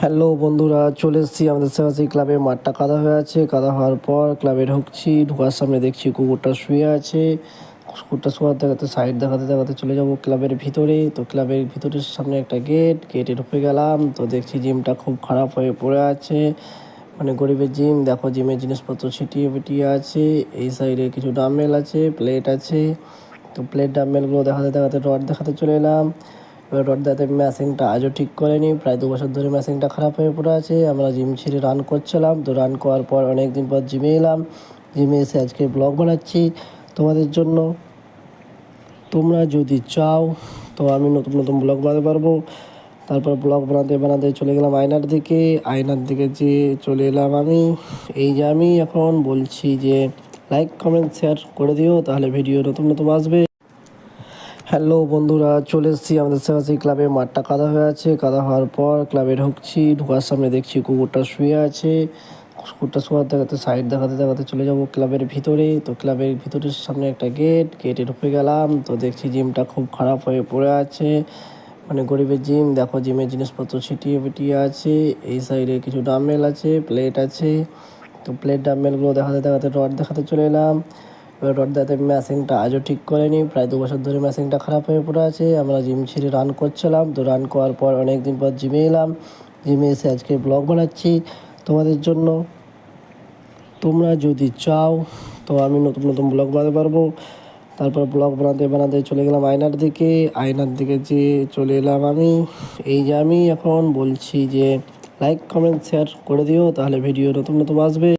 Hello বন্ধুরা, চলে এসেছি আমাদের সেবাসী ক্লাবের মাঠটা কাদা হয়ে আছে। কাদা হওয়ার পর ক্লাবে ঢুকছি, ঢোকার সামনে দেখছি কুকুরটা শুয়ে আছে। কুকুরটা শোয়ার দেখাতে সাইড দেখাতে দেখাতে চলে যাব ক্লাবের ভিতরে। তো ক্লাবের ভিতরের সামনে একটা গেটে ঢুকে গেলাম। তো দেখছি জিমটা খুব খারাপ হয়ে পড়ে আছে, মানে গরিবের জিম। দেখো জিমের জিনিসপত্র ছিটিয়ে পিটিয়ে আছে। এই সাইডে কিছু ডাম্বেল আছে, প্লেট আছে। তো প্লেট ডাম্বেলগুলো দেখাতে দেখাতে রড দেখাতে চলে এলাম। এবার রড দেখাতে ম্যাশিংটা আজও ঠিক করেনি, প্রায় 2 বছর ধরে ম্যাশিংটা খারাপ হয়ে পড়ে আছে। আমরা জিম ছেড়ে রান করছিলাম, তো রান করার পর অনেক দিন পর জিমে এলাম। জিমে এসে আজকে ব্লগ বানাচ্ছি তোমাদের জন্য। তোমরা যদি চাও তো আমি নতুন নতুন ব্লগ বানাতে পারবো। তারপর ব্লগ বানাতে বানাতে চলে গেলাম আয়নার দিকে। আয়নার দিকে যে চলে এলাম আমি। এই যে আমি এখন বলছি যে লাইক কমেন্ট শেয়ার করে দিও, তাহলে ভিডিও নতুন নতুন আসবে। হ্যালো বন্ধুরা, চলে এসেছি আমাদের সেবাসী ক্লাবের মাঠটা কাদা হয়ে আছে। কাদা হওয়ার পর ক্লাবে ঢুকছি, ঢোকার সামনে দেখছি কুকুরটা শুয়ে আছে। কুকুরটা শোয়ার দেখাতে সাইড দেখাতে দেখাতে চলে যাব ক্লাবের ভিতরে। তো ক্লাবের ভিতরের সামনে একটা গেটে ঢুকে গেলাম। তো দেখছি জিমটা খুব খারাপ হয়ে পড়ে আছে, মানে গরিবের জিম। দেখো জিমের জিনিসপত্র ছিটিয়ে পিটিয়ে আছে। এই সাইডে কিছু ডাম্বেল আছে, প্লেট আছে। তো প্লেট ডাম্বেলগুলো দেখাতে দেখাতে রড দেখাতে চলে এলাম। এবার রড দেখাতে ম্যাশিংটা আজও ঠিক করেনি, প্রায় 2 বছর ধরে ম্যাশিংটা খারাপ হয়ে পড়ে আছে। আমরা জিম ছেড়ে রান করছিলাম, তো রান করার পর অনেক দিন পর জিমে এলাম। জিমে এসে আজকে ব্লগ বানাচ্ছি তোমাদের জন্য। তোমরা যদি চাও তো আমি নতুন নতুন ব্লগ বানাতে পারবো। তারপর ব্লগ বানাতে বানাতে চলে গেলাম আয়নার দিকে। আয়নার দিকে যে চলে এলাম আমি। এই যে আমি এখন বলছি যে লাইক কমেন্ট শেয়ার করে দিও, তাহলে ভিডিও নতুন নতুন আসবে।